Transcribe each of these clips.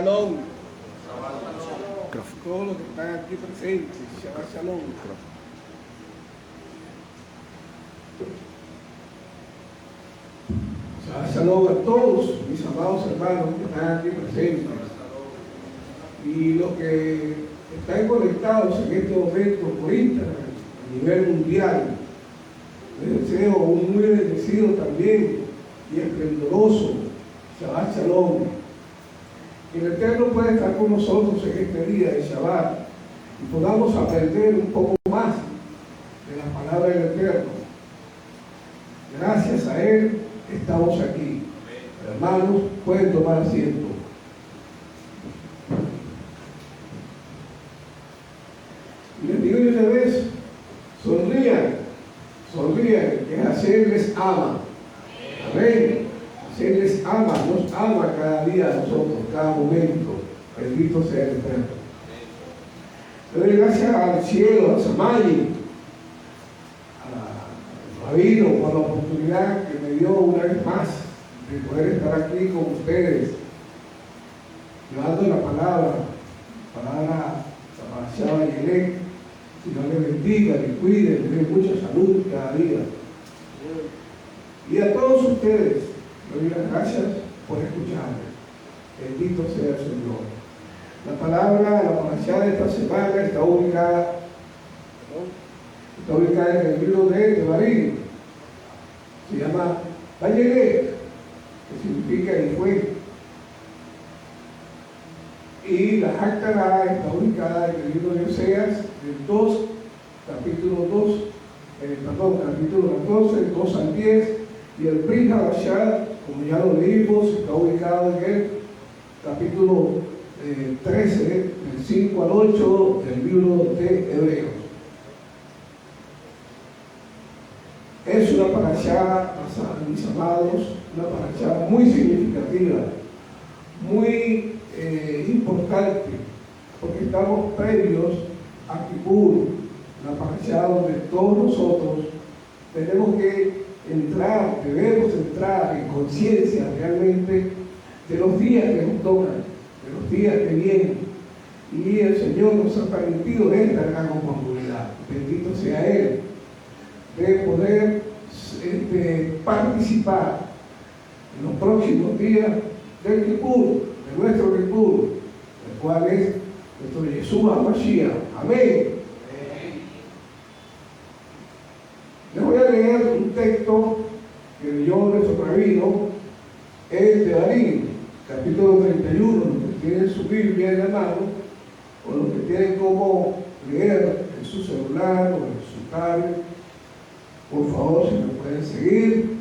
Shalom. Todos los que están aquí presentes, Shabbat Shalom. Shabbat Shalom a todos mis amados hermanos que están aquí presentes y los que están conectados en este momento por Instagram a nivel mundial. Les deseo un muy bendecido también y esplendoroso Shabbat Shalom. Que el Eterno pueda estar con nosotros en este día de Shabbat y podamos aprender un poco más de la palabra del Eterno. Gracias a Él estamos aquí. Hermanos, pueden tomar asiento. Y les digo de una vez, sonrían, que Hashem les ama. Amén. Él les ama, nos ama cada día a nosotros, cada momento. Bendito sea el Eterno. Le doy gracias al cielo, a Samayi, al Rabino, por la oportunidad que me dio una vez más de poder estar aquí con ustedes, llevando la palabra Parashá Vayelech. Dios le bendiga, le cuide, le dé mucha salud cada día. Y a todos ustedes, le doy las gracias por escucharme. Bendito sea el Señor. La palabra, la parashá de esta semana está ubicada en el libro de Devarim. Se llama Vayelech, que significa y fue. Y la Haftarah está ubicada en el libro de Oseas, capítulo 14, 2 al 10, y el Brit Hadashah, como ya lo leímos, está ubicado en el capítulo 13, del 5 al 8 del libro de Hebreos. Es una parashá, mis amados, una parashá muy significativa, muy importante, porque estamos previos a Kippur, la parashá donde todos nosotros tenemos que debemos entrar en conciencia realmente de los días que nos tocan, de los días que vienen. Y el Señor nos ha permitido esta gran oportunidad, bendito sea Él, de poder participar en los próximos días del Kippur, de nuestro Kippur, el cual es nuestro Yeshua HaMashiach. Amén. Les voy a leer un texto que leyó nuestro rabino, es de Devarim, capítulo 31, los que tienen su Biblia en la mano, o los que tienen como leer en su celular o en su tablet. Por favor, si me pueden seguir.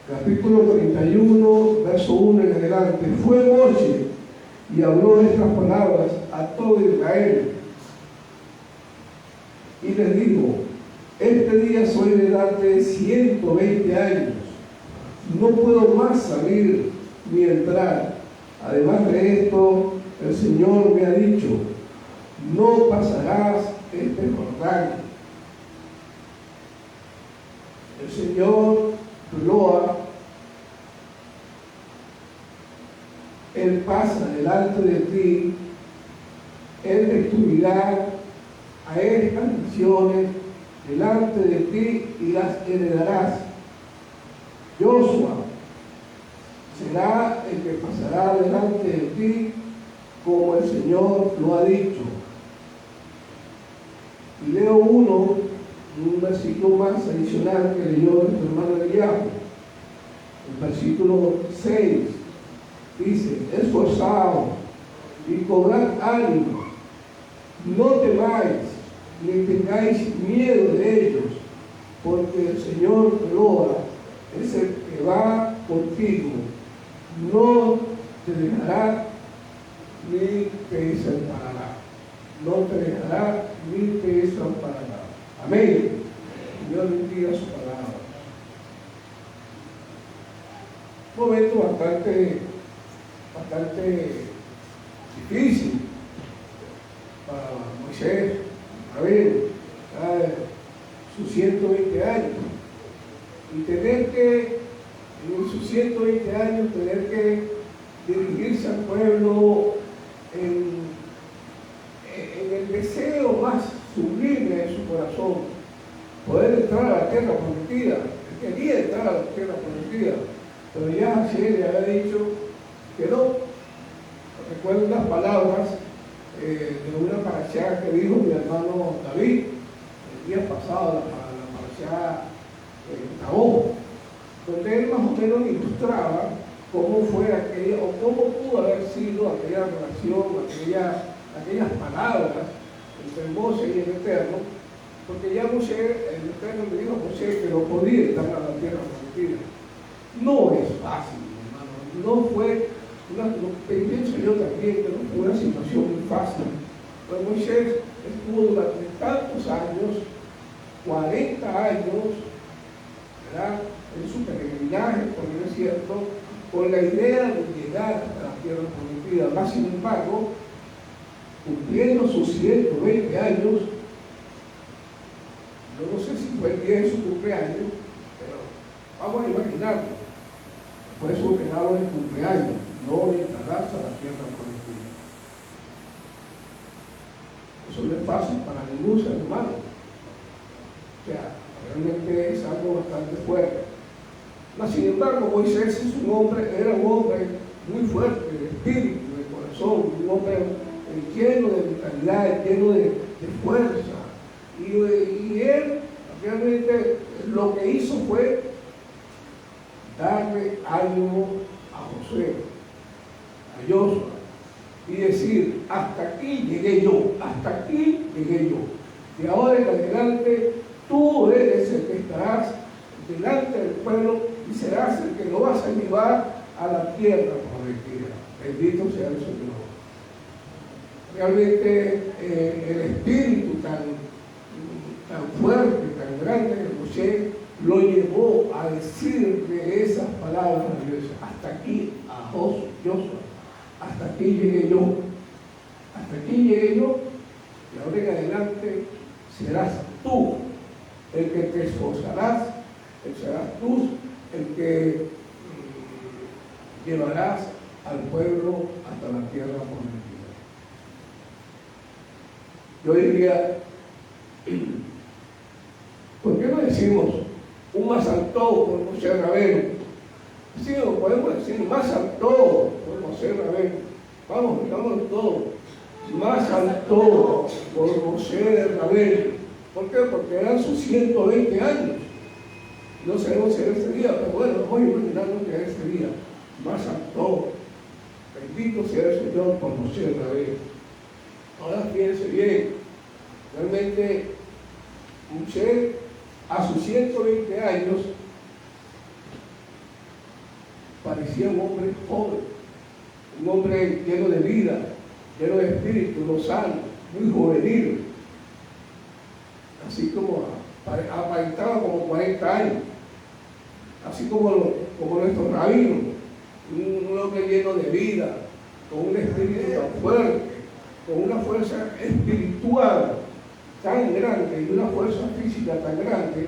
Capítulo 31, verso 1 en adelante. Fue Moshe y habló estas palabras a todo Israel. Y les digo, este día soy de edad de 120 años, no puedo más salir ni entrar. Además de esto, el Señor me ha dicho, no pasarás este Jordán. El Señor Loa, Él pasa delante de ti, Él destruirá a estas naciones delante de ti y las heredarás. Josué será el que pasará delante de ti, como el Señor lo ha dicho. Y leo un versículo más adicional que leyó nuestro hermano Eliahu. El versículo 6 dice: esforzaos y cobrad ánimo, no temáis ni tengáis miedo de ellos, porque el Señor Jehová es el que va contigo, no te dejará ni te desamparará, no te dejará ni te desamparará. Amén. Dios bendiga su palabra. Un momento bastante difícil para Moisés, a ver, sus 120 años, y tener que, en sus 120 años, tener que dirigir al pueblo en el deseo más sublime de su corazón, poder entrar a la tierra prometida. Él quería entrar a la tierra prometida, pero ya Hashem le había dicho que no. Recuerdo las palabras de una parashá que dijo mi hermano David el día pasado, la parashá Tabó, donde él más o menos ilustraba cómo fue aquella, o cómo pudo haber sido aquella relación, aquellas palabras entre Moshe y el Eterno, porque ya Moshe, el Eterno le dijo a Moshe que no podía estar a la tierra prometida. No es fácil, hermano, no fue pienso yo también que no fue una situación muy fácil. Pero Moisés estuvo durante tantos años, 40 años, ¿verdad?, en su peregrinaje por el desierto, con la idea de llegar hasta la tierra prometida. Más sin embargo, cumpliendo sus 120 años, yo no sé si fue el día de su cumpleaños, pero vamos a imaginarlo, fue su regalo de cumpleaños. No entrarás a la tierra prometida. Eso no es fácil para ningún ser humano. O sea, realmente es algo bastante fuerte. Mas, sin embargo, Moisés era un hombre muy fuerte de espíritu, de corazón, un hombre lleno de vitalidad, lleno de fuerza. Y él realmente lo que hizo fue darle ánimo a Josué, a Josué, y decir: hasta aquí llegué yo, hasta aquí llegué yo. De ahora en adelante tú eres el que estarás delante del pueblo y serás el que lo vas a llevar a la tierra prometida. Bendito sea el Señor. Realmente el espíritu tan fuerte, tan grande que Moshe lo llevó a decirle esas palabras a Dios: hasta aquí, a Josué, hasta aquí llegué yo, hasta aquí llegué yo, y ahora en adelante serás tú el que te esforzarás, serás tú el que llevarás al pueblo hasta la tierra prometida. Yo diría, ¿por qué no decimos un más alto por Moshe Rabbeinu? Sí, lo podemos decir, más alto por Moshe Rabbeinu. Vamos, digamos todo. Más alto por Moshe Rabbeinu. ¿Por qué? Porque eran sus 120 años. No sabemos si era ese día, pero bueno, vamos a imaginarnos que era ese día. Más alto. Bendito sea el Señor por Moshe Rabbeinu. Ahora fíjense bien. Realmente, Moshe, a sus 120 años, parecía un hombre joven, un hombre lleno de vida, lleno de espíritu, lozano, muy juvenil, así como aparentaba como 40 años, así como nuestro rabino, un hombre lleno de vida, con un espíritu tan fuerte, con una fuerza espiritual tan grande y una fuerza física tan grande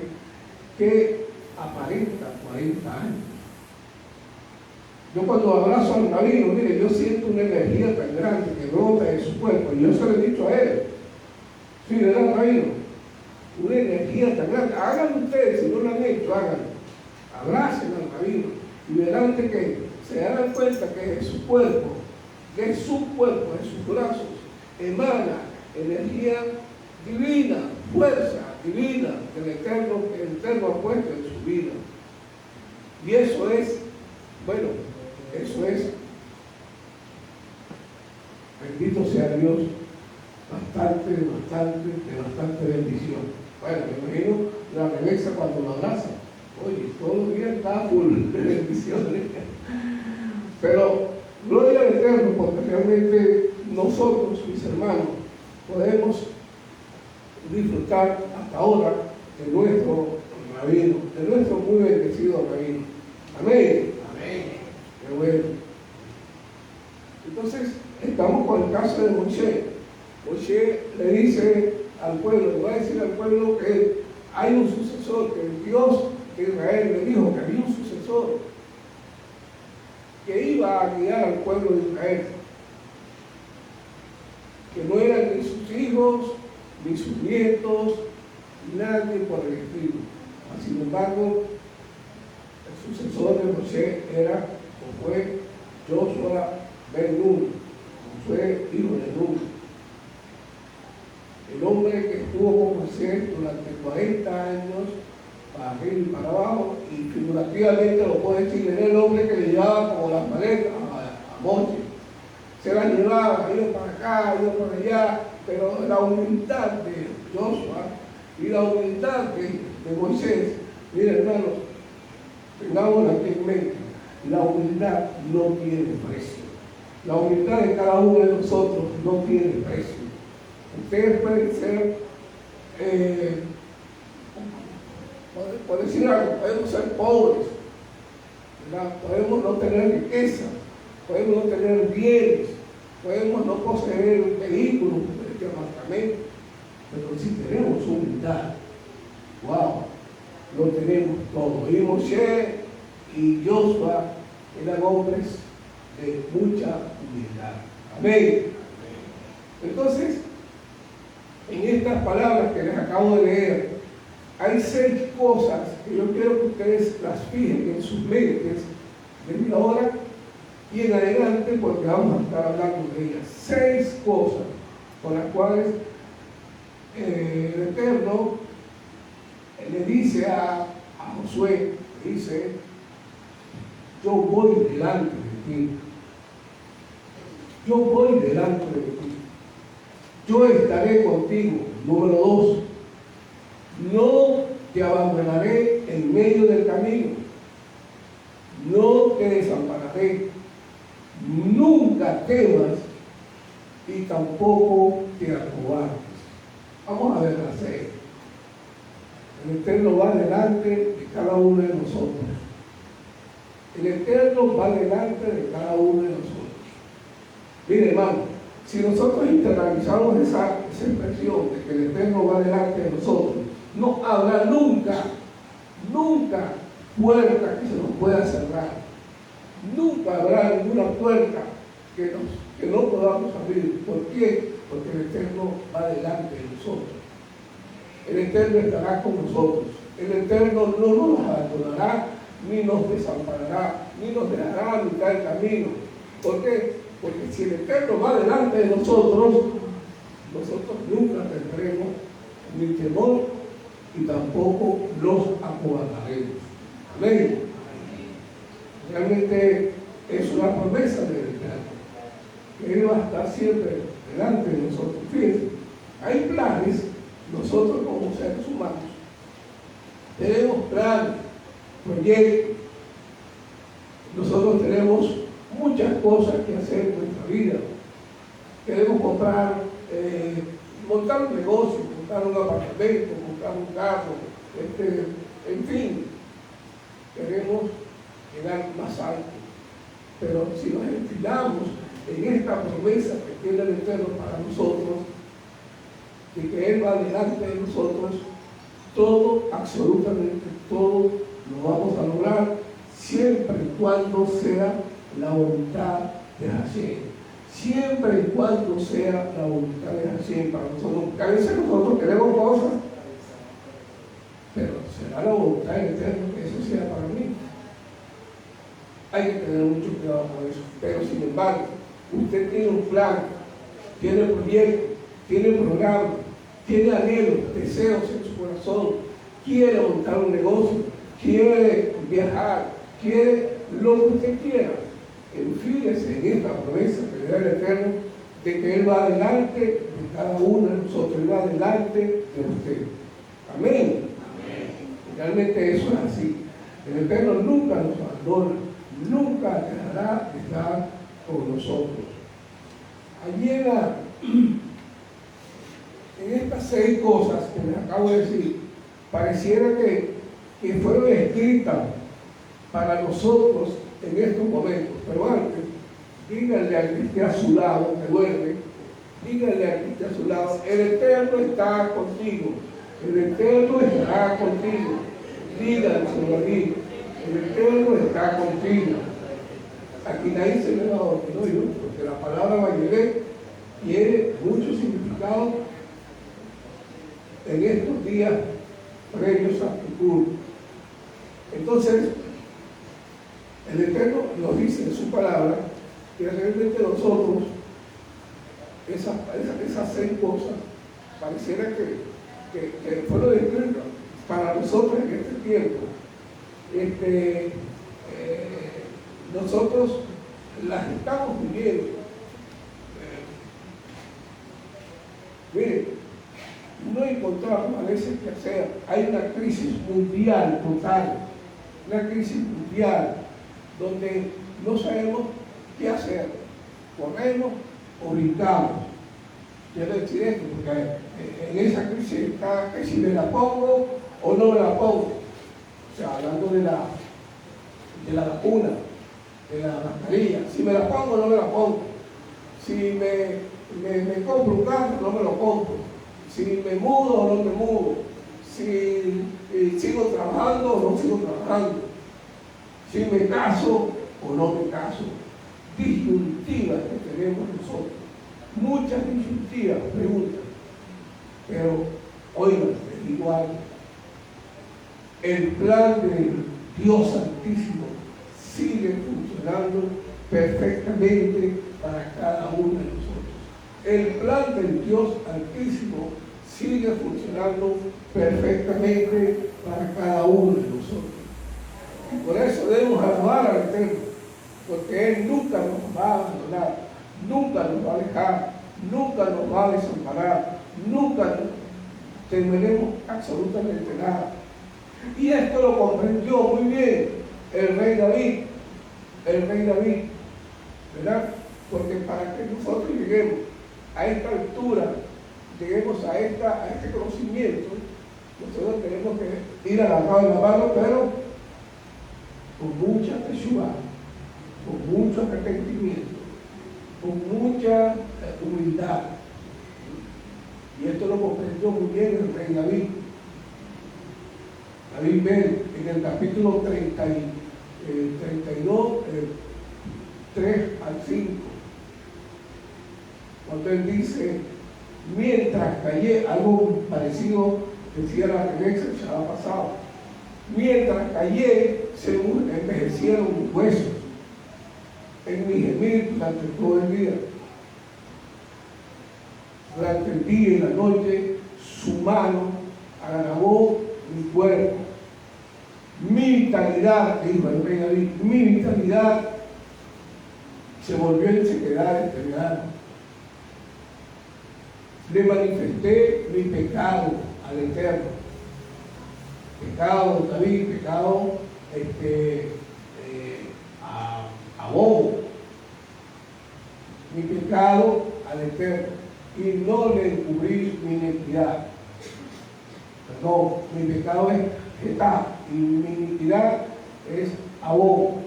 que aparenta 40 años. Yo cuando abrazo al rabino, mire, yo siento una energía tan grande que brota de su cuerpo, y yo se lo he dicho a él, sí, ¿verdad, rabino? Una energía tan grande. Háganlo ustedes, si no lo han hecho, háganlo. Abracen al rabino y verán que se darán cuenta que de su cuerpo, de sus brazos, emana energía divina, fuerza divina que el Eterno ha puesto en su vida. Y eso es, bueno, eso es, bendito sea Dios, bastante bendición. Bueno, me imagino la Rebeca cuando lo abraza, oye, todos los días está full de bendiciones. Pero gloria al Eterno, porque realmente nosotros, mis hermanos, podemos disfrutar hasta ahora de nuestro rabino, de nuestro muy bendecido rabino. Amén. Amén. Qué bueno. Entonces, estamos con el caso de Moshe. Moshe le dice al pueblo, le va a decir al pueblo que hay un sucesor, que el Dios de Israel le dijo que había un sucesor. que iba a guiar al pueblo de Israel, que no eran ni sus hijos, ni sus nietos, nadie por el estilo. Sin embargo, el sucesor de José era o fue Josué ben Nun, fue hijo de Nun, el hombre que estuvo con José durante 40 años para arriba y para abajo, y figurativamente lo puedo decir, era el hombre que le llevaba como las maletas a Moche. Se las llevaba, iba para acá, iba para allá, pero la humildad de Josué y la humildad de Moisés, miren hermanos, tengámoslo aquí en mente, la humildad no tiene precio. La humildad de cada uno de nosotros no tiene precio. Ustedes pueden ser, por decir algo, podemos ser pobres, ¿verdad? Podemos no tener riqueza, podemos no tener bienes, podemos no poseer vehículos, apartamentos, pero si tenemos humildad, wow, lo tenemos todo. Y Moshe y Josué eran hombres de mucha humildad. Amén. Entonces, en estas palabras que les acabo de leer, hay 6 cosas que yo quiero que ustedes las fijen en sus mentes desde ahora y en adelante, porque vamos a estar hablando de ellas. 6 cosas con las cuales el Eterno le dice a Josué, dice: yo voy delante de ti, yo voy delante de ti, yo estaré contigo. Número 2, no te abandonaré en medio del camino, no te desampararé, nunca temas y tampoco te acobardes. Vamos a ver la 6. El Eterno va delante de cada uno de nosotros. El Eterno va delante de cada uno de nosotros. Mire, hermano, si nosotros internalizamos esa expresión de que el Eterno va delante de nosotros, no habrá nunca puerta que se nos pueda cerrar. Nunca habrá ninguna puerta que no podamos abrir. ¿Por qué? Porque el Eterno va delante de nosotros. El Eterno estará con nosotros. El Eterno no nos abandonará, ni nos desamparará, ni nos dejará a mitad del camino. ¿Por qué? Porque si el Eterno va delante de nosotros nunca tendremos ni temor y tampoco nos acobardaremos. Amén. Realmente es una promesa del Eterno, que Él va a estar siempre delante de nosotros. Fíjense, hay planes. Nosotros como seres humanos tenemos planes, proyectos. Nosotros tenemos muchas cosas que hacer en nuestra vida. Queremos montar un negocio, montar un apartamento, montar un carro, en fin, queremos llegar más alto. Pero si nos enfilamos en esta promesa que tiene el Eterno para nosotros, de que Él va delante de nosotros, todo, absolutamente todo, lo vamos a lograr siempre y cuando sea la voluntad de Hashem. Siempre y cuando sea la voluntad de Hashem para nosotros. Porque a veces nosotros queremos cosas, pero será la voluntad del Eterno que eso sea para mí. Hay que tener mucho cuidado con eso. Pero sin embargo, usted tiene un plan, tiene proyecto, tiene programa, tiene anhelos, deseos en su corazón, quiere montar un negocio, quiere viajar, quiere lo que usted quiera. Enfíese en esta promesa que le da el Eterno, de que Él va delante de cada uno de nosotros, Él va delante de usted. Amén. Amén. Realmente eso es así. El Eterno nunca nos abandona, nunca dejará de estar con nosotros. Allí en estas 6 cosas que les acabo de decir, pareciera que fueron escritas para nosotros en estos momentos. Pero antes, díganle al que esté a su lado, que duerme, díganle al que esté a su lado: el Eterno está contigo, el Eterno estará contigo. Díganselo a mí: el Eterno está contigo. aquí nadie se me va a dormir, no yo, porque la palabra Vayelé tiene mucho significado en estos días previos a Kippur. Entonces, el Eterno nos dice en su palabra que realmente nosotros, esas 6 cosas, pareciera que fueron escritas para nosotros en este tiempo. Nosotros las estamos viviendo. Miren, no encontramos a veces qué hacer. Hay una crisis mundial total, una crisis mundial donde no sabemos qué hacer. Corremos o brincamos. Quiero decir esto, porque en esa crisis está que si me la pongo o no me la pongo. O sea, hablando de la vacuna, de la mascarilla. Si me la pongo o no me la pongo. Si me compro un carro, no me lo compro. Si me mudo o no me mudo. Si sigo trabajando o no sigo trabajando. Si me caso o no me caso. Disyuntivas que tenemos nosotros. Muchas disyuntivas, preguntas. Pero, oigan, les digo algo. El plan de Dios Santísimo sigue funcionando perfectamente para cada uno de nosotros. El plan del Dios Altísimo sigue funcionando perfectamente para cada uno de nosotros. Y por eso debemos alabar al Eterno, porque Él nunca nos va a abandonar, nunca nos va a dejar, nunca nos va a desamparar, nunca temeremos absolutamente nada. Y esto lo comprendió muy bien el rey David, ¿verdad? Porque para que nosotros lleguemos a esta altura, lleguemos a este conocimiento, nosotros tenemos que ir agarrados de la mano, pero con mucha teshuva, con mucho arrepentimiento, con mucha humildad. Y esto lo comprendió muy bien el rey David. David ve en el capítulo 32, 3 al 5, cuando él dice, mientras callé, algo parecido decía la regresa que ya ha pasado, mientras callé se envejecieron mis huesos en mi gemir durante todo el día. Durante el día y la noche su mano agravó mi cuerpo. Mi vitalidad, dijo el rey David, mi vitalidad se volvió en sequedad este verano. Le manifesté mi pecado al Eterno. Pecado, David, pecado a vos. Mi pecado al Eterno. Y no le encubrí mi iniquidad. Perdón, mi pecado es Getá y mi iniquidad es Abó,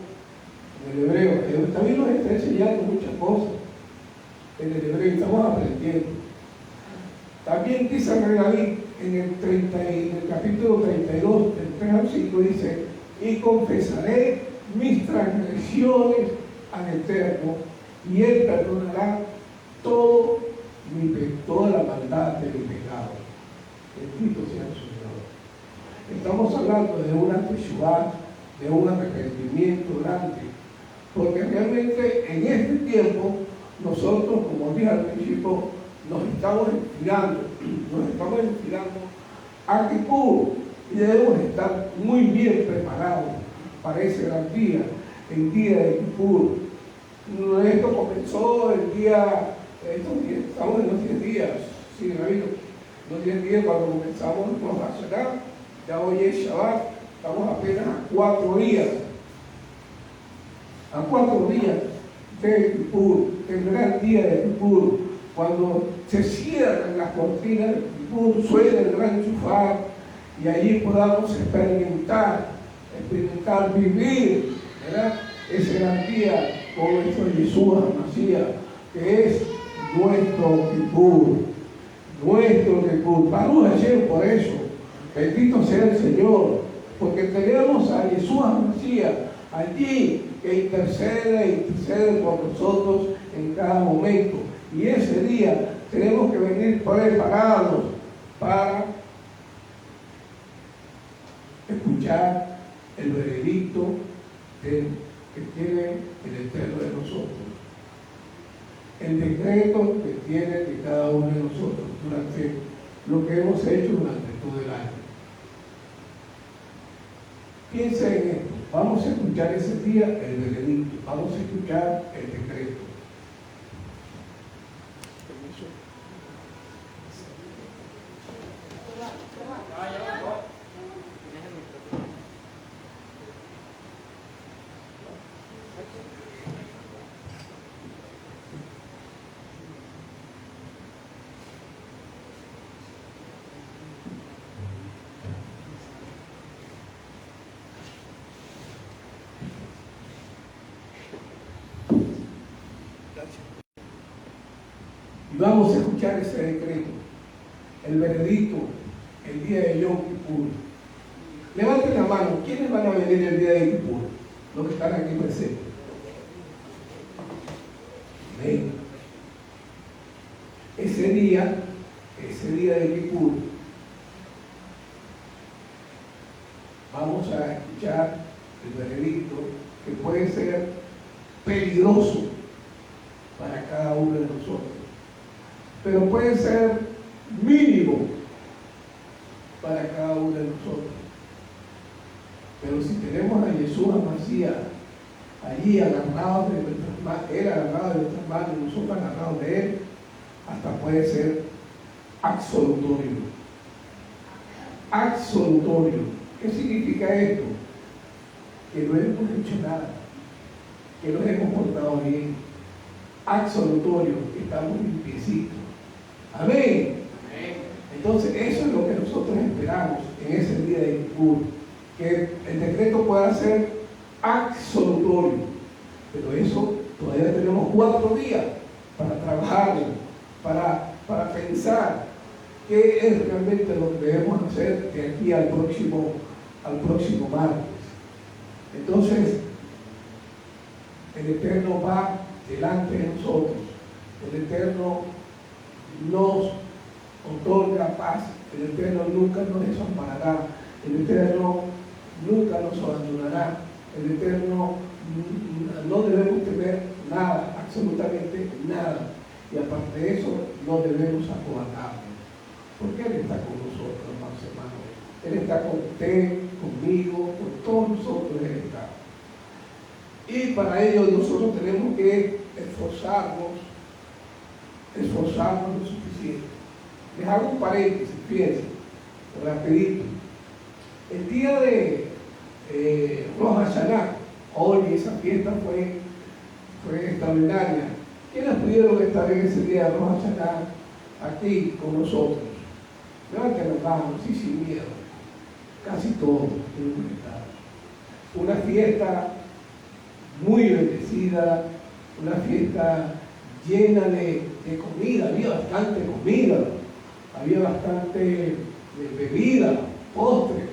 en el hebreo. También nos está enseñando muchas cosas en el hebreo, estamos aprendiendo. También dice el rey David en el capítulo 32, del 3 al 5, dice, y confesaré mis transgresiones al Eterno, y Él perdonará toda la maldad de mi pecado. Bendito sea el Señor. Estamos hablando de una teshuva, de un arrepentimiento grande, porque realmente en este tiempo nosotros, como dije al principio, nos estamos enfilando a Kippur y debemos estar muy bien preparados para ese gran día, el día de Kippur. Esto comenzó estamos en los 10 días, sí, los 10 días cuando comenzamos con Hashanah, ya hoy es Shabbat, estamos apenas a 4 días de Kippur, el gran día de Kippur, cuando se cierran las cortinas de Kippur, suena el gran shofar y allí podamos experimentar, vivir, ¿verdad? Ese gran día con nuestro Yeshua Mashiach, que es nuestro Kippur. Baruch Hashem por eso. Bendito sea el Señor, porque tenemos a Yeshua Mashiach, allí que intercede por nosotros en cada momento. Y ese día tenemos que venir preparados para escuchar el veredicto que tiene el Eterno de nosotros, el decreto que tiene de cada uno de nosotros durante lo que hemos hecho durante todo el año. Piensa en esto. Vamos a escuchar ese día el veredicto, vamos a escuchar el decreto. Y vamos a escuchar ese decreto, el veredicto, el día de Yom Kippur. Levanten la mano, ¿quiénes van a venir el día de Kippur? Los que están aquí presentes. Amén. Ese día de Kippur, vamos a escuchar el veredicto que puede ser peligroso para cada uno de nosotros, pero puede ser mínimo para cada uno de nosotros. Pero si tenemos a Jesús Amasías allí agarrado de nuestras manos, Él agarrado de nuestras manos y nosotros agarrados de Él, hasta puede ser absolutorio. Absolutorio. ¿Qué significa esto? Que no hemos hecho nada, que nos hemos portado bien. Absolutorio, que estamos limpiecitos. Amén. Entonces, eso es lo que nosotros esperamos en ese día de Kippur, que el decreto pueda ser absolutorio, pero eso todavía tenemos 4 días para trabajarlo, para pensar qué es realmente lo que debemos hacer de aquí al próximo martes. Entonces, el Eterno va delante de nosotros, el Eterno nos otorga paz, el Eterno nunca nos desamparará, el Eterno nunca nos abandonará, el Eterno no debemos temer nada, absolutamente nada, y aparte de eso no debemos acobardarnos, porque Él está con nosotros, hermanos. Él está con usted, conmigo, con todos nosotros. Él está. Y para ello nosotros tenemos que esforzarnos lo suficiente. Les hago un paréntesis, fíjense, rapidito. El día de Rosh Hashanah, hoy esa fiesta fue extraordinaria. ¿Quiénes pudieron estar en ese día de Rosh Hashanah aquí con nosotros? Levanten las manos, sí, sin miedo. Casi todos pudieron estar. Una fiesta muy bendecida, una fiesta llena de comida, había bastante comida, había bastante bebida, postres,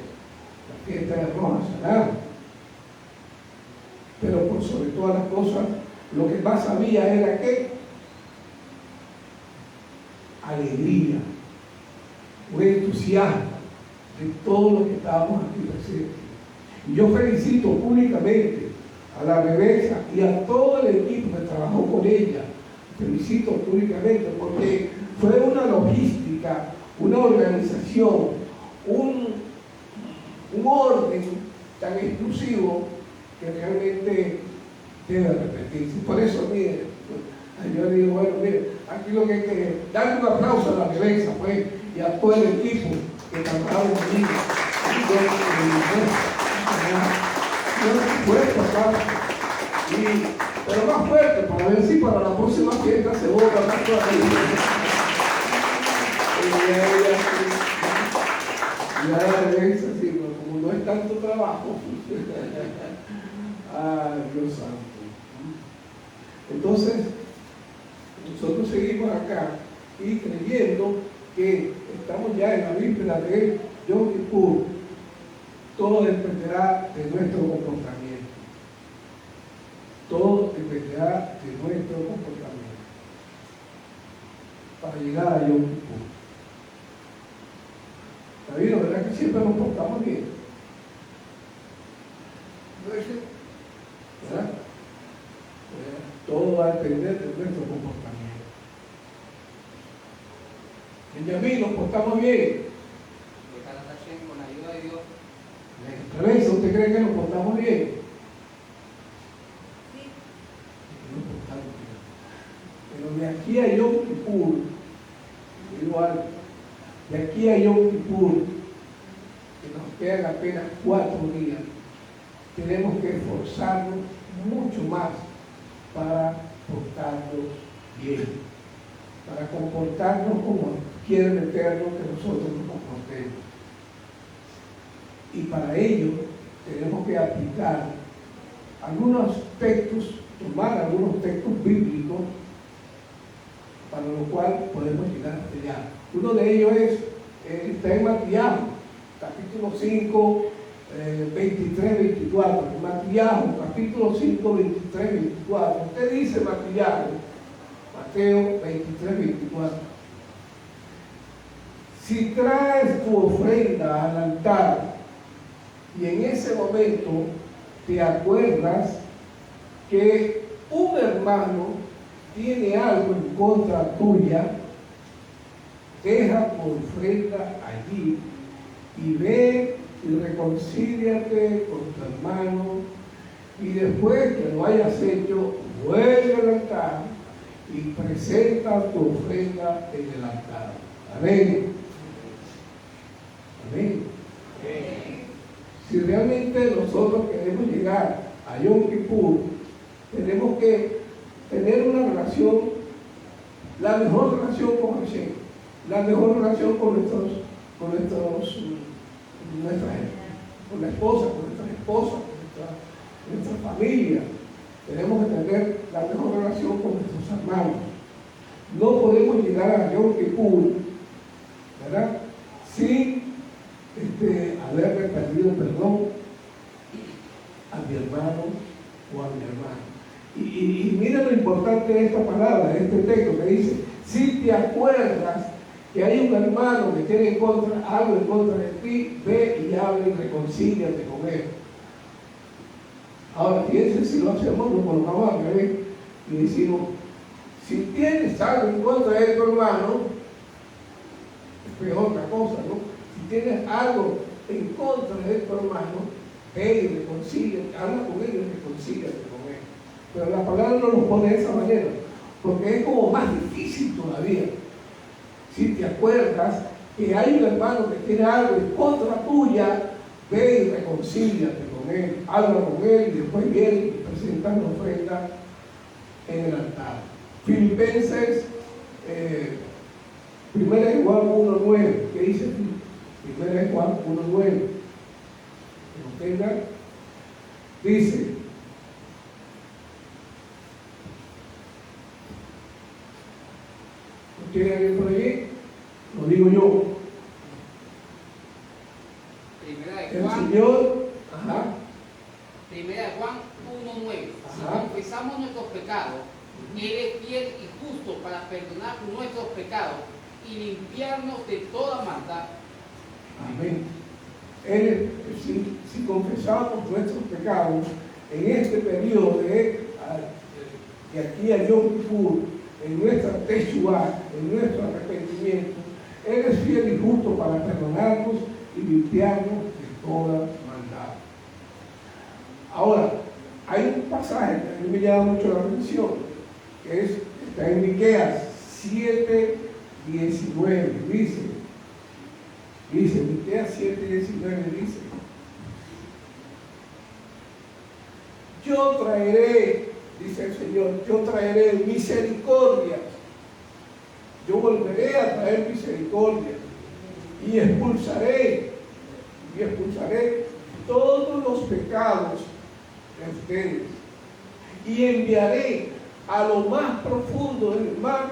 la fiesta de Rosh Hashanah. Pero por sobre todas las cosas, lo que más había era ¿qué? Alegría, un entusiasmo de todos los que estábamos aquí presentes. Y yo felicito públicamente a la Rebeca y a todo el equipo que trabajó con ella. Felicito públicamente porque fue una logística, una organización, un orden tan exclusivo que realmente debe repetirse. Por eso, mire, yo digo, bueno, mire, aquí lo que hay que darle un aplauso a la Rebeca, pues, y a todo el equipo que trabajaron conmigo. Pero más fuerte, para ver si para la próxima fiesta se borra más todavía. Ya es así, como no es tanto trabajo. Ay, Dios santo. Entonces, nosotros seguimos acá y creyendo que estamos ya en la víspera de Yom Kippur. Todo dependerá de nuestro comportamiento. todo dependerá de nuestro comportamiento para llegar a Yom Kippur. ¿Está bien? ¿Verdad que siempre nos portamos bien? ¿Verdad? Todo va a depender de nuestro comportamiento. Benjamín, nos portamos bien. Con la ayuda de Dios. Rebeca, ¿usted cree que nos portamos bien? Sí. Nos portamos bien. Pero de aquí a Yom Kippur, digo algo, de aquí a Yom Kippur, que nos quedan apenas 4 días, tenemos que esforzarnos mucho más para portarnos bien, para comportarnos como quiere el Eterno que nosotros nos comportemos. Y para ello tenemos que aplicar algunos textos, tomar algunos textos bíblicos, para lo cual podemos llegar hasta allá. Uno de ellos está en Matías, capítulo 5, 23, 24. Matías, capítulo 5, 23, 24. Usted dice Matías, Mateo 23, 24. Si traes tu ofrenda al altar y en ese momento te acuerdas que un hermano tiene algo en contra tuya, deja tu ofrenda allí y ve y reconcíliate con tu hermano, y después que lo hayas hecho, vuelve al altar y presenta tu ofrenda en el altar. Amén. Amén. Si realmente nosotros queremos llegar a Yom Kippur, tenemos que tener una relación, la mejor relación con Hashem, la mejor relación con la esposa, con nuestras esposas, con nuestra familia. Tenemos que tener la mejor relación con nuestros hermanos. No podemos llegar a Yom Kippur, ¿verdad?, sin haberle pedido perdón a mi hermano o a mi hermana. Y mira lo importante de esta palabra, de este texto que dice: si te acuerdas que hay un hermano que tiene algo en contra de ti, ve y habla y reconcíliate con él. Ahora, fíjense, si lo hacemos, nos colocamos al revés y decimos: si tienes algo en contra de tu hermano, es peor otra cosa, ¿no? Si tienes algo en contra de tu hermano, ve y reconcíliate, habla con él y reconcíliate con él. Pero la palabra no lo pone de esa manera, porque es como más difícil todavía. Si te acuerdas que hay un hermano que tiene algo en contra tuya, ve y reconcíliate con él, habla con él y después viene y presenta la ofrenda en el altar. Filipenses, 1 Juan 1:9, ¿qué dice? 1 Juan 1:9, que lo tenga, dice: ¿no tiene alguien por allí? Lo digo yo. Primera de El Juan, Señor, Primera de Juan 1:9. Si confesamos nuestros pecados, Él es fiel y justo para perdonar nuestros pecados y limpiarnos de toda maldad. amén. Si confesamos nuestros pecados en este periodo de aquí a Yom Kippur, en nuestra Teshuvah, en nuestro arrepentimiento, Él es fiel y justo para perdonarnos y limpiarnos de toda maldad. Ahora, hay un pasaje que a mí me llama mucho la atención, que está en Miqueas 7:19, dice Miqueas 7:19, dice: yo traeré, dice el Señor, yo traeré misericordia, yo volveré a traer misericordia y expulsaré todos los pecados de ustedes y enviaré a lo más profundo del mar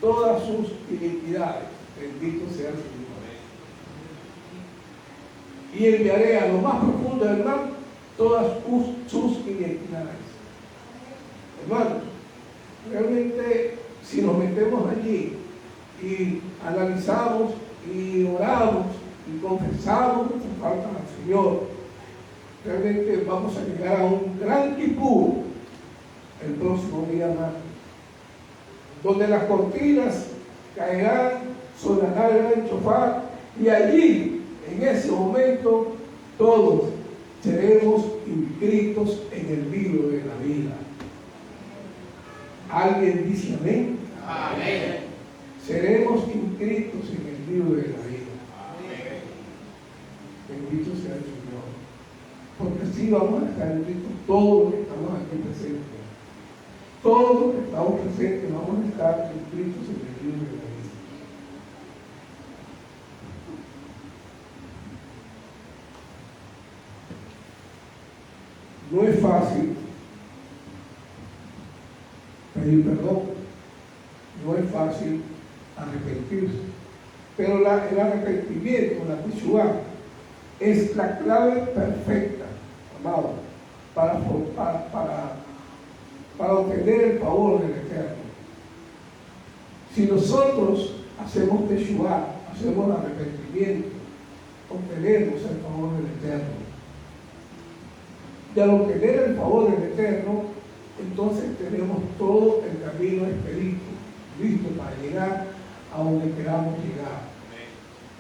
todas sus iniquidades. Bendito sea el Señor. Y enviaré a lo más profundo del mar todas sus iniquidades. Hermanos, realmente si nos metemos allí y analizamos y oramos y confesamos nuestras faltas al Señor, realmente vamos a llegar a un gran Kipur el próximo día martes, donde las cortinas caerán, sonará el gran shofar, y allí, en ese momento, todos seremos inscritos en el libro de la vida. ¿Alguien dice amén? Amén. Seremos inscritos en el libro de la vida. Amén. Bendito sea el Señor. Porque así vamos a estar inscritos todos los que estamos aquí presentes. Todos los que estamos presentes vamos a estar inscritos en el libro de la vida. No es fácil pedir perdón, no es fácil arrepentirse, pero el arrepentimiento, la teshuvá, es la clave perfecta, amado, para obtener el favor del Eterno. Si nosotros hacemos teshuvá, hacemos arrepentimiento, obtenemos el favor del Eterno. Y al obtener el favor del Eterno, entonces tenemos todo el camino expedito, listo para llegar a donde queramos llegar.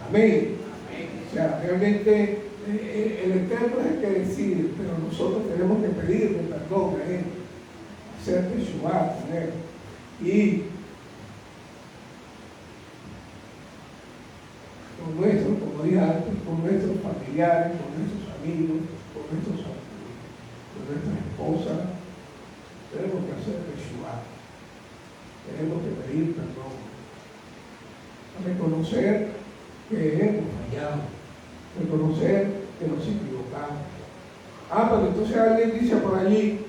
Amén. Amén. O sea, realmente el Eterno es el que decide, pero nosotros tenemos que pedirle perdón a Él, hacer teshuvá con Él. Y con nuestros, como dije antes, con nuestros familiares, con nuestros amigos, con nuestra esposa, tenemos que hacer teshuvá, tenemos que pedir perdón, reconocer que hemos fallado, reconocer que nos equivocamos. Pero entonces alguien dice por allí,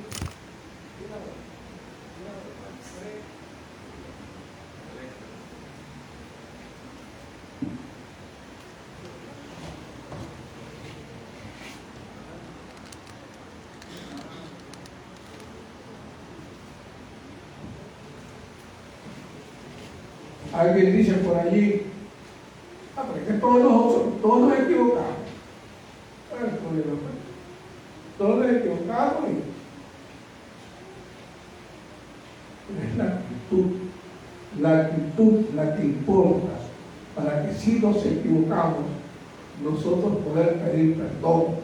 alguien dice por allí, pero es que todos nos equivocamos. ¿Cuál es el problema? Todos nos equivocamos y es la actitud la que importa para que si nos equivocamos, nosotros poder pedir perdón.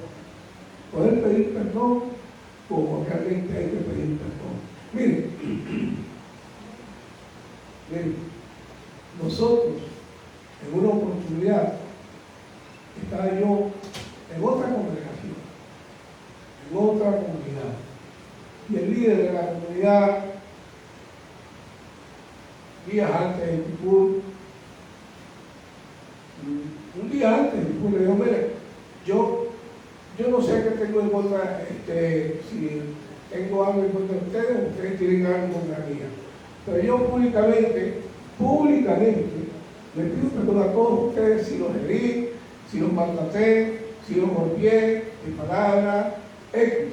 Poder pedir perdón como realmente hay que pedir perdón. Miren, nosotros, en una oportunidad, estaba yo en otra congregación, en otra comunidad, y el líder de la comunidad, días antes de Kipur, un día antes de Kipur, le dijo, mire, yo no sé qué tengo en contra, si tengo algo en contra de ustedes tienen algo en contra mía, pero yo públicamente le pido perdón a todos ustedes si los herí, si los maltraté, si los golpeé, en palabras, X.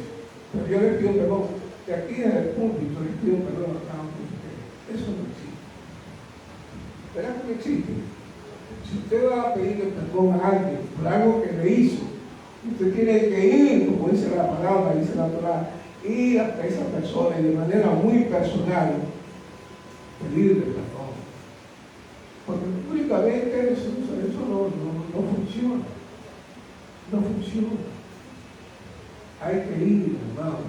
Pero yo les pido perdón. De aquí desde el púlpito les pido perdón a cada uno de ustedes. Eso no existe. ¿Verdad que no existe? Si usted va a pedirle perdón a alguien por algo que le hizo, usted tiene que ir, como dice la palabra, dice la Torá, ir hasta esa persona y de manera muy personal pedirle perdón. Porque públicamente eso no funciona. No funciona. Hay que ir, hermano,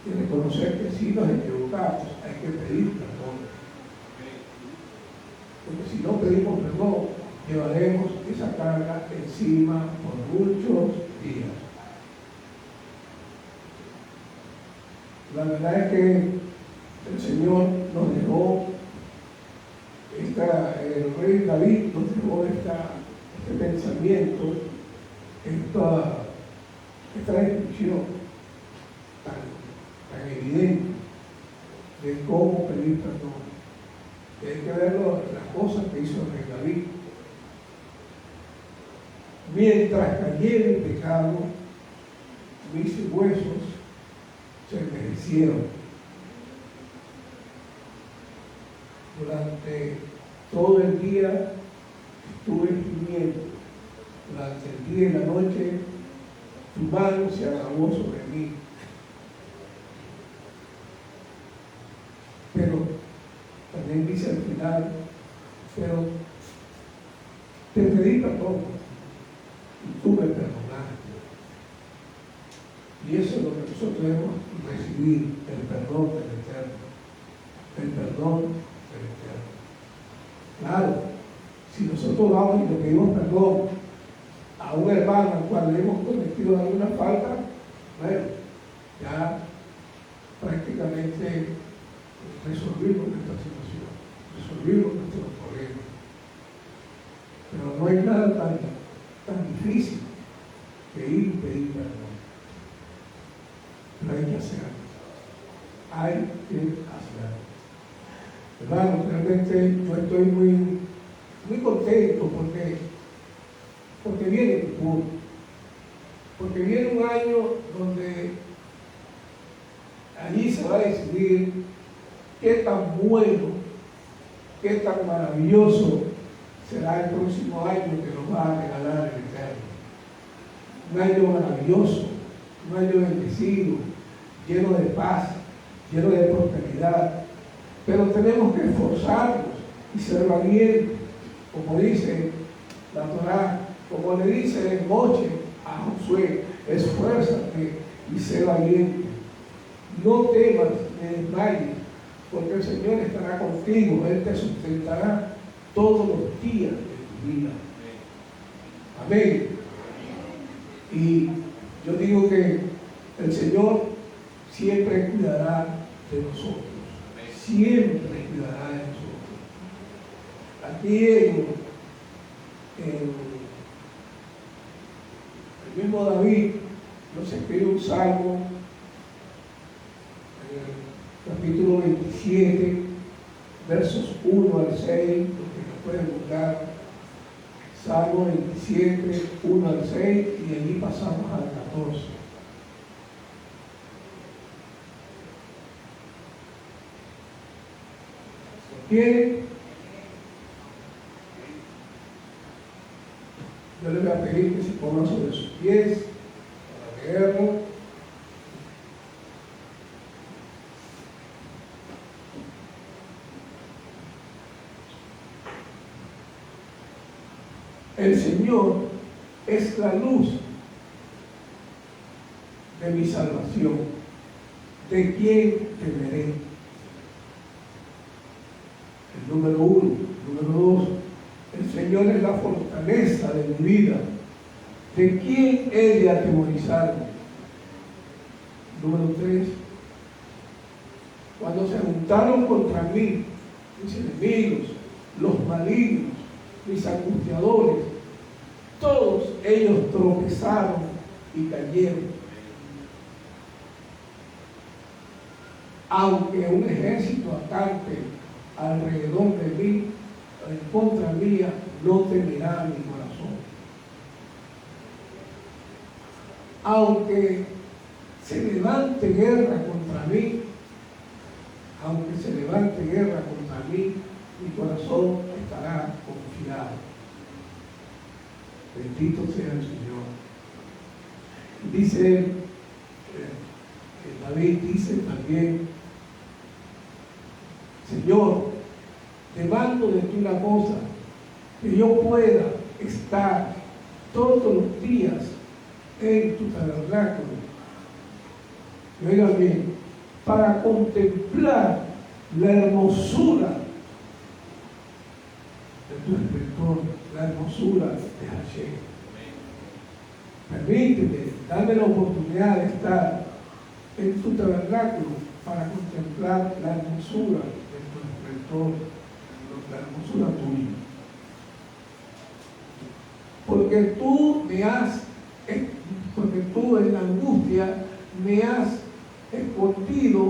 y reconocer que si nos equivocamos, hay que pedir perdón. Porque si no pedimos perdón, llevaremos esa carga encima por muchos días. La verdad es que el Señor nos dejó, el rey David nos dejó este pensamiento, esta descripción tan evidente de cómo pedir perdón. Hay que ver las cosas que hizo el rey David. Mientras cayera el pecado, mis huesos se envejecieron. crecieron. Durante todo el día estuve gimiendo. Durante el día y la noche tu mano se agravó sobre mí. Pero también dice al final, pero te pedí perdón y tú me perdonaste. Y eso es lo que nosotros debemos recibir, el perdón del Eterno. El perdón del Eterno. Claro, si nosotros vamos y le pedimos perdón a un hermano al cual le hemos cometido alguna falta, bueno, ya prácticamente resolvimos nuestra situación, resolvimos nuestros problemas. Pero no hay nada tan difícil que ir y pedir perdón. Pero hay que hacerlo. Hay que hacerlo. Hermano, realmente yo estoy muy contento porque viene el futuro. Porque viene un año donde allí se va a decidir qué tan bueno, qué tan maravilloso será el próximo año que nos va a regalar el Eterno. Un año maravilloso, un año bendecido, lleno de paz, lleno de prosperidad. Pero tenemos que esforzarnos y ser valientes, como dice la Torá, como le dice Moche a Josué: esfuérzate y sé valiente. No temas ni desmayes, porque el Señor estará contigo, Él te sustentará todos los días de tu vida. Amén. Y yo digo que el Señor siempre cuidará de nosotros. Siempre cuidará de nosotros. Aquí el mismo David nos escribe un salmo, capítulo 27, versos 1 al 6, los que nos pueden buscar. Salmo 27, 1 al 6, y allí pasamos al 14. ¿Quieren? Yo les voy a pedir que se pongan sobre sus pies para leerlo. El Señor es la luz de mi salvación. ¿De quién temeré? El número 1. Número 2. El Señor es la fortaleza de mi vida. ¿De quién he de atemorizarme? Número 3. Cuando se juntaron contra mí mis enemigos, los malignos, mis angustiadores, todos ellos tropezaron y cayeron. Aunque un ejército acampe alrededor de mí, en contra mía, no temerá mi corazón. Aunque se levante guerra contra mí, mi corazón estará confiado. Bendito sea el Señor. Dice, David dice también: Señor, demando de ti una cosa, que yo pueda estar todos los días en tu tabernáculo. Y oigan bien, para contemplar la hermosura de tu esplendor, la hermosura de Hashem. Permíteme, dame la oportunidad de estar en tu tabernáculo para contemplar la hermosura de tu esplendor, la hermosura tuya. Porque tú en la angustia me has escondido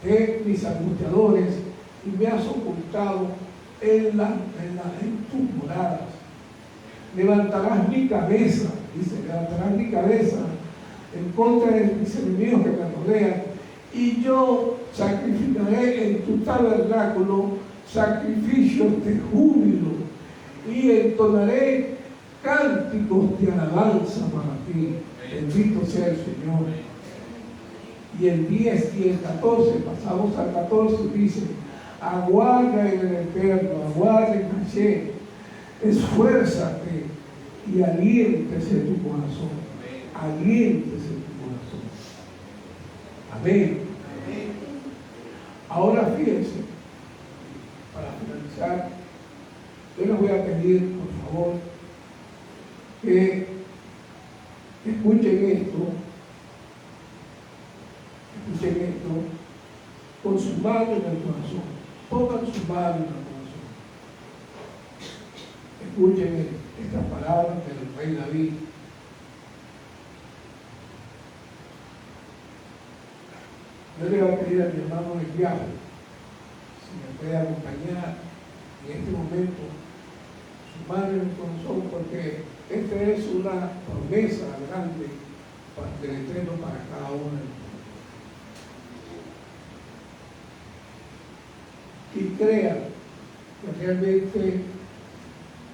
de mis angustiadores y me has ocultado en tus moradas. Levantarás mi cabeza, dice, levantarás mi cabeza en contra de mis enemigos que me rodean, y yo sacrificaré en tu tabernáculo sacrificios de júbilo y entonaré cánticos de alabanza para ti. Bendito sea el Señor. Y el 10 y el 14, pasamos al 14, dice: aguarda en el Eterno, aguarda en Hashem, esfuérzate y aliéntese tu corazón. Aliéntese tu corazón. Amén. Ahora fíjense, para finalizar, yo les voy a pedir, por favor, que escuchen esto con su mano en el corazón. Pongan su mano en el corazón. Escuchen estas palabras del rey David. Yo le voy a pedir a mi hermano el viaje, si me puede acompañar en este momento, su mano en el corazón, porque esta es una promesa grande del Eterno para cada uno de nosotros. Y crean que realmente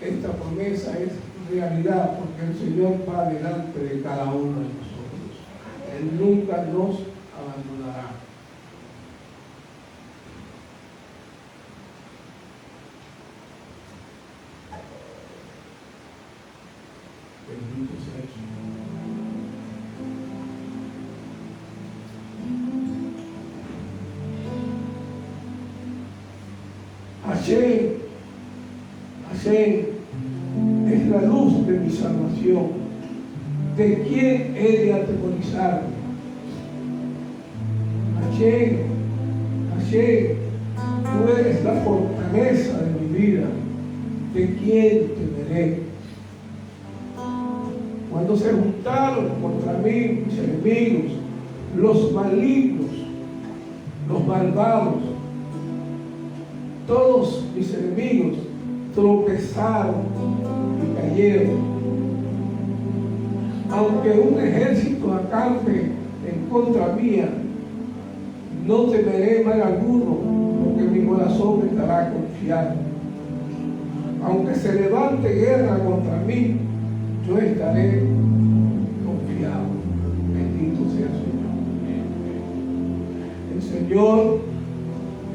esta promesa es realidad, porque el Señor va delante de cada uno de nosotros. Él nunca nos abandonará. Bendito sea el Señor. Hashem es la luz de mi salvación. ¿De quién he de atemorizarme? Hashem, tú eres la fortaleza de mi vida. ¿De quién temeré? Cuando se juntaron contra mí mis enemigos, los malignos, los malvados, todos mis enemigos tropezaron y cayeron. Aunque un ejército acampe en contra mía, no temeré mal alguno, porque mi corazón estará confiado. Aunque se levante guerra contra mí, yo estaré confiado. Bendito sea el Señor. El Señor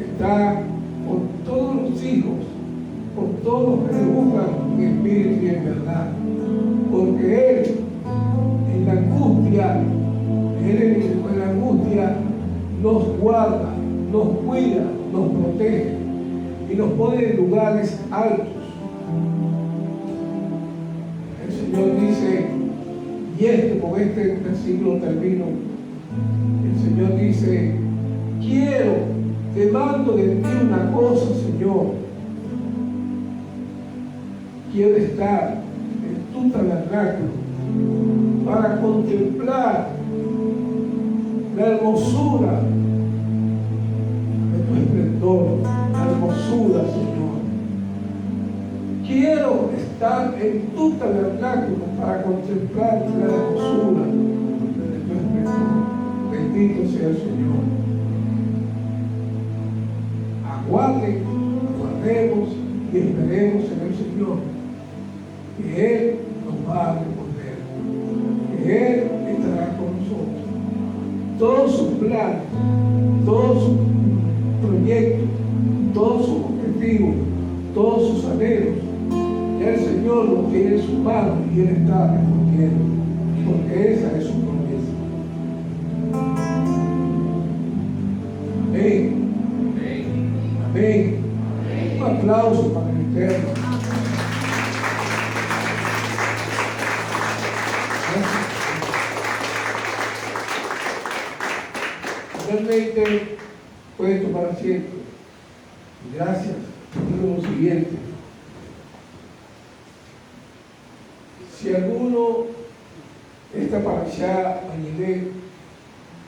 está por todos los hijos, por todos los que le buscan en espíritu y en verdad, porque Él en la angustia nos guarda, nos cuida, nos protege y nos pone en lugares altos. El Señor dice, y con este versículo termino, el Señor dice: te mando de ti una cosa, Señor. Quiero estar en tu tabernáculo para contemplar la hermosura de tu esplendor, la hermosura, Señor. Quiero estar en tu tabernáculo para contemplar la hermosura de tu esplendor. Bendito sea el Señor. Aguardemos y esperemos en el Señor, que Él nos va a responder, que Él estará con nosotros. Todos sus planes, todos sus proyectos, todos sus objetivos, todos sus anhelos, ya el Señor los tiene en sus manos y Él está respondiendo, porque esa es su promesa. Amén. Amén. Un aplauso para el Eterno. Realmente pueden tomar asiento. Gracias. Digo lo siguiente: si alguno esta parashá añade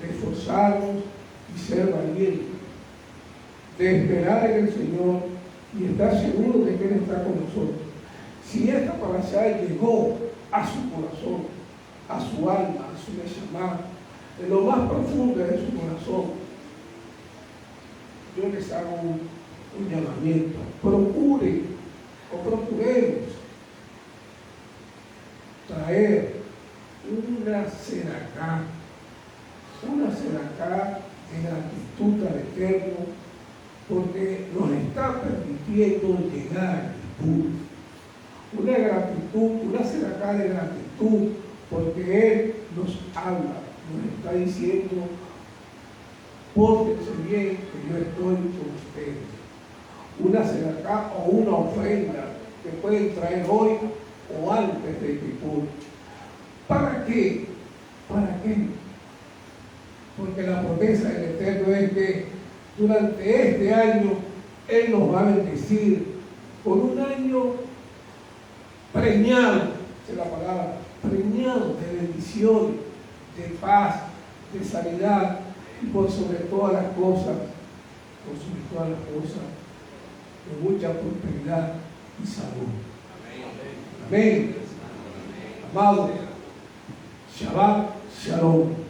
de esforzarnos y ser valientes, de esperar en el Señor y estar seguro de que Él está con nosotros. Si esta parashá llegó a su corazón, a su alma, a su neshama, en lo más profundo de su corazón. Yo les hago un llamamiento. Procuremos traer una sedacá de gratitud al Eterno, porque nos está permitiendo llegar al punto. Una gratitud, una sedacá de gratitud, porque Él nos habla, nos está diciendo: pórtense bien, que yo estoy con ustedes. Una sedacá o una ofrenda que pueden traer hoy o antes de Kippur. ¿Para qué? ¿Para qué? Porque la promesa del Eterno es que durante este año Él nos va a bendecir con un año preñado, es la palabra, preñado de bendición, de paz, de sanidad y por sobre todas las cosas, de mucha prosperidad y salud. Amén. Amado, Shabbat Shalom.